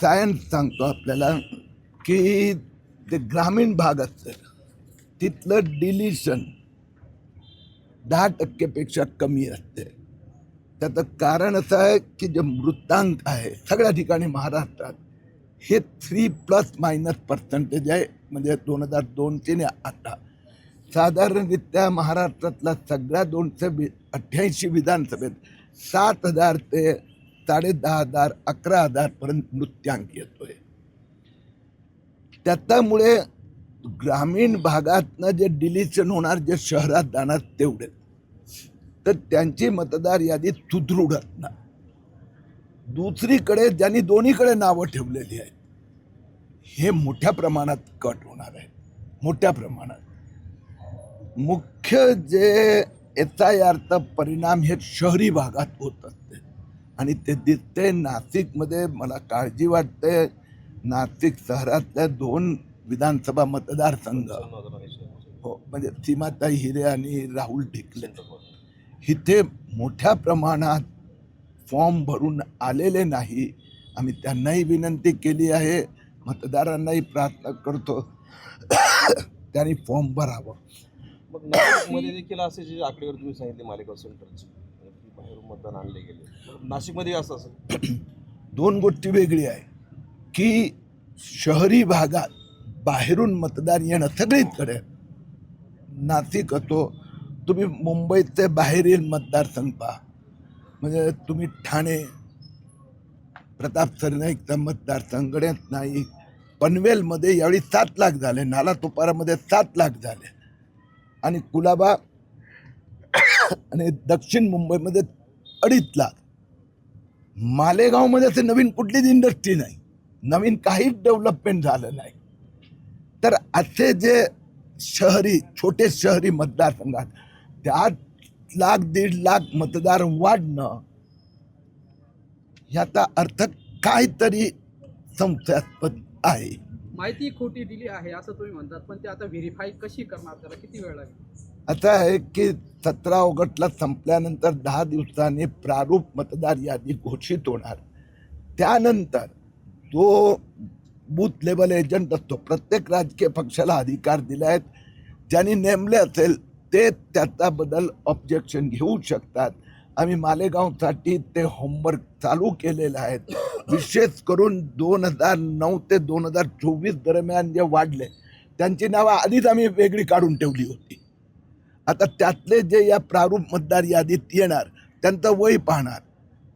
Science सांगतो आपल्याला की ते ग्रामीण भाग असतं तिथलं डिलिशन 10% कमी असते. त्याचं कारण असं आहे की जे मृतांक आहे सगळ्या ठिकाणी महाराष्ट्रात हे 3± आहे. म्हणजे 2002 ने आता साधारणरित्या महाराष्ट्रातला सगळ्या 288 विधानसभेत 7,000 ते 10,500 11,000 पर्यंत मृत्यांक येतोय. त्यामुळे ग्रामीण भागातनं जे डिलिशन होणार, जे शहरात जाणार तेवढे, तर त्यांची मतदार यादी सुदृढत ना. दुसरीकडे ज्यांनी दोन्हीकडे नावं ठेवलेली आहेत हे मोठ्या प्रमाणात कट होणार आहे. मोठ्या प्रमाणात मुख्य जे SIRचा परिणाम हे शहरी भागात होत असते आणि ते दिसते नाशिकमध्ये. मला काळजी वाटते, नाशिक शहरातल्या 2 विधानसभा मतदारसंघ, हो म्हणजे सीमाताई हिरे आणि राहुल ढिकले, इथे मोठ्या प्रमाणात फॉर्म भरून आलेले नाही. आम्ही त्यांनाही विनंती केली आहे, मतदारांनाही प्रार्थना करतो त्यांनी फॉर्म भरावं. मग नाशिकमध्ये देखील असे जे आकडेवारी तुम्ही सांगितले मालेगाव सेंटरची, बाहेरून मतदान आणले गेले, नाशिकमध्ये असं असेल. 2 गोष्टी वेगळी आहे की शहरी भागात बाहेरून मतदार येणं सगळीकडे. नाशिक असो, तुम्ही मुंबईचे बाहेरील मतदारसंघ पहा, म्हणजे तुम्ही ठाणे, प्रताप सरनाईकचा मतदारसंघ नाही, पनवेलमध्ये यावेळी 7 लाख झाले, नालासोपारामध्ये 7 लाख झाले आणि कुलाबा आणि दक्षिण मुंबईमध्ये 2.5 लाख. मालेगावमध्ये असे नवीन कुठलीच इंडस्ट्री नाही, नवीन काहीच डेव्हलपमेंट झालं नाही. तर असे जे शहरी छोटे शहरी मतदारसंघात 1.5 लाख 1.5 लाख मतदार वाढणं याचा अर्थ काहीतरी संशयास्पद आहे. माहिती खोटी दिली आहे असं तुम्ही म्हणतात, पण ते आता व्हेरीफाय कशी करणार, त्याला किती वेळ लागेल? असं आहे की 17 ऑगस्टला संपल्यानंतर 10 दिवसांनी प्रारूप मतदार यादी घोषित होणार. त्यानंतर जो बूथ लेवल एजंट असतो, प्रत्येक राजकीय पक्षाला अधिकार दिले आहेत, ज्यांनी नेमले असेल ते त्याचा बदल ऑब्जेक्शन घेऊ शकतात. आम्ही मालेगावसाठी ते होमवर्क चालू केलेलं आहे. विशेष करून 2009 ते 2024 दरम्यान जे वाढले त्यांची नावं आधीच आम्ही वेगळी काढून ठेवली होती. आता त्यातले जे या प्रारूप मतदार यादीत येणार त्यांचं वय पाहणार,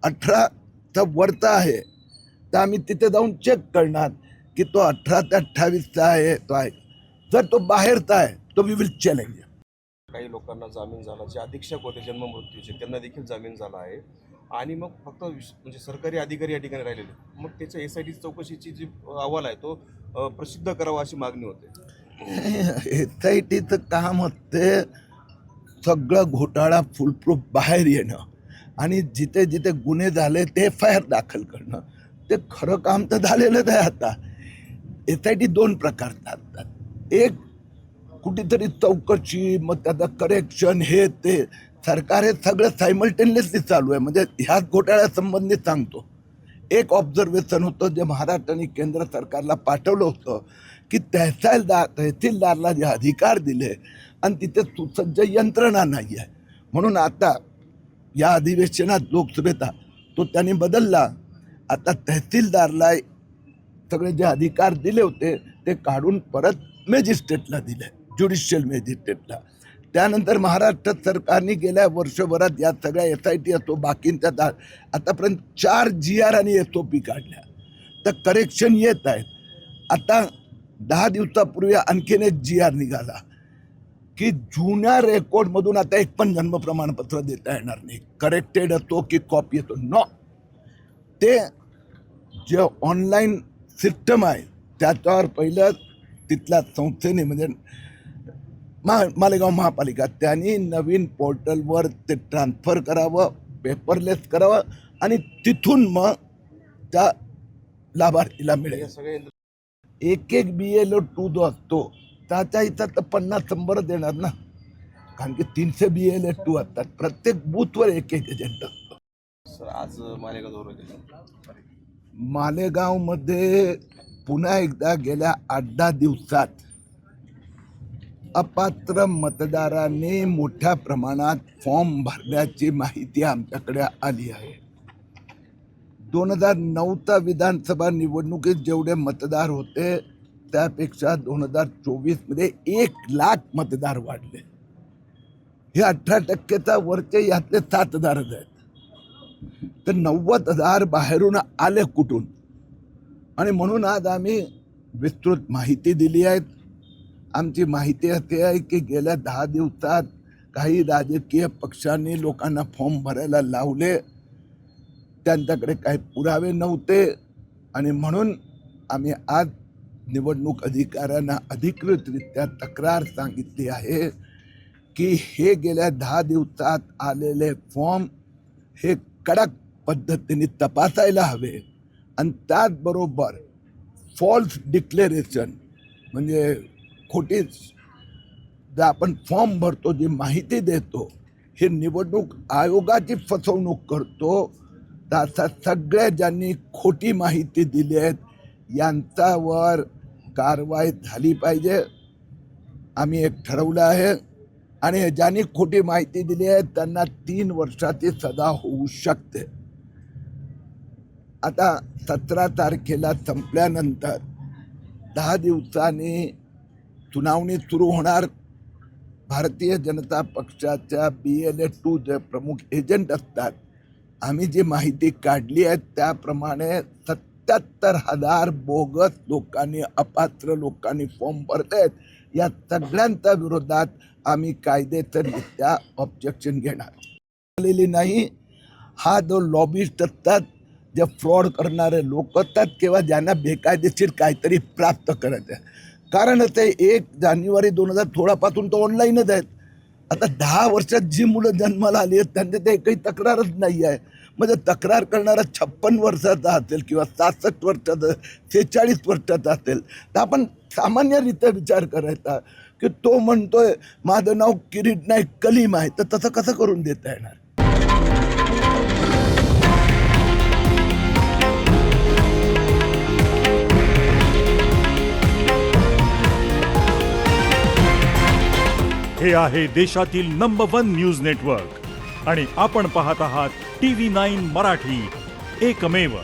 18चा वरचा आहे, तर आम्ही तिथे जाऊन चेक करणार की तो 18 ते 28चा आहे, तो आहे. जर तो बाहेरचा आहे तो वी विल चॅलेंज. काही लोकांना जामीन झाला, जे अधीक्षक होते जन्म मृत्यूचे त्यांना देखील जामीन झाला आहे आणि मग फक्त म्हणजे सरकारी अधिकारी या ठिकाणी राहिलेले. मग त्याच्या SIT चौकशीची जी अहवाल आहे तो प्रसिद्ध करावा अशी मागणी होते. SITचं काम असते सगळं घोटाळा फुलप्रूफ बाहेर येणं आणि जिथे जिथे गुन्हे झाले ते FIR दाखल करणं. ते खरं काम तर झालेलंच आहे. आता SIT 2 प्रकारचा असतात. एक कुठेतरी चौकशी, मग त्याचं करेक्शन, हे ते सरकार हे सगळं सायमल्टेनियसली चालू आहे. म्हणजे ह्याच घोटाळ्यासंबंधी सांगतो, एक ऑब्झर्वेशन होतं जे महाराष्ट्र आणि केंद्र सरकारला पाठवलं होतं की तहसीलदारला जे अधिकार दिले आणि तिथे सुसज्ज यंत्रणा नाही आहे, म्हणून आता या अधिवेशनात लोकसभेचा तो त्यांनी बदलला. आता तहसीलदारला सगळे जे अधिकार दिले होते ते काढून परत मॅजिस्ट्रेटला दिले, ज्युडिशियल मॅजिस्ट्रेटला. त्यानंतर महाराष्ट्र सरकारने गेल्या वर्षभरात या सगळ्या SIT असतो बाकींच्या आतापर्यंत 4 GR आणि SOP काढल्या, तर करेक्शन येत आहेत. आता 10 दिवसापूर्वी आणखीन एक GR निघाला की जुन्या रेकॉर्डमधून आता एक पण जन्म प्रमाणपत्र देता येणार नाही, करेक्टेड असतो की कॉपी येतो. नो, ते जे ऑनलाईन सिस्टम आहे त्याच्यावर पहिलं तिथल्या संस्थेने म्हणजे मालेगाव महापालिका त्यांनी नवीन पोर्टलवर ते ट्रान्सफर करावं, पेपरलेस करावं आणि तिथून मग त्या लाभार्थीला मिळेल. एक BLO 2 जो असतो त्याच्या इथं तर 50-100 देणार ना, कारण की 300 BLO 2 असतात. प्रत्येक बूथवर एक एजंट असतो. सर आज मालेगाव दौरा केला. मालेगावमध्ये पुन्हा एकदा गेल्या 8-10 दिवसात अपात्र मतदारांनी मोठ्या प्रमाणात फॉर्म भरण्याची माहिती आमच्याकडे आली आहे. 2009च्या विधानसभा निवडणुकीत जेवढे मतदार होते त्यापेक्षा 2024 1 लाख मतदार वाढले. हे 18%चा वरचे यातले 7,000 आहेत. तर 90,000 बाहेरून आले कुठून? आणि म्हणून आज आम्ही विस्तृत माहिती दिली आहे. आमची माहिती अशी आहे की गेल्या 10 दिवसात काही राजकीय पक्षांनी लोकांना फॉर्म भरायला लावले, त्यांच्याकडे काही पुरावे नव्हते आणि म्हणून आम्ही आज निवडणूक अधिकाऱ्यांना अधिकृतरित्या तक्रार सांगितली आहे की हे गेल्या 10 दिवसात आलेले फॉर्म हे कडक पद्धतीने तपासायला हवे आणि त्याचबरोबर फॉल्स डिक्लेरेशन म्हणजे खोटी जे आपण फॉर्म भरतो, जी माहिती देतो, हे निवडणूक आयोगाची फसवणूक करतो. त्याचा सगळ्या ज्यांनी खोटी माहिती दिली आहेत यांच्यावर कारवाई झाली पाहिजे. आम्ही एक ठरवलं आहे आणि ज्यांनी खोटी माहिती दिली आहे त्यांना 3 वर्षाची सजा होऊ शकते. आता 17 तारखेला संपल्यानंतर 10 दिवसांनी सुनावणी सुरू होणार. भारतीय जनता पक्षाच्या BLA-2 जे प्रमुख एजंट असतात, आम्ही जी माहिती काढली आहे त्याप्रमाणे 77,000 बोगस लोकांनी, अपात्र लोकांनी फॉर्म भरले आहेत. या सगळ्यांच्या विरोधात आम्ही कायदेशीररित्या ऑब्जेक्शन घेणार नाही. हा जो लॉबिस्ट असतात, जे फ्रॉड करणारे लोक असतात किंवा ज्यांना बेकायदेशीर काहीतरी प्राप्त करायचं आहे. कारण ते 1 जानेवारी 2016 पासून तो ऑनलाईनच आहेत. आता 10 वर्षात जी मुलं जन्माला आली आहेत त्यांचे ते एकही तक्रारच नाही आहे. म्हणजे तक्रार करणारा 56 वर्षाचा असेल किंवा 67 वर्षाचा, 46 वर्षाचा असेल तर आपण सामान्यरित्या विचार करायचा की तो म्हणतोय माझं नाव किरीट नाईक कलीम आहे, तर तसं कसं करून देता येणार? हे आहे देशातील नंबर 1 न्यूज नेटवर्क आणि आपण पाहत आहात TV9 मराठी, एकमेव.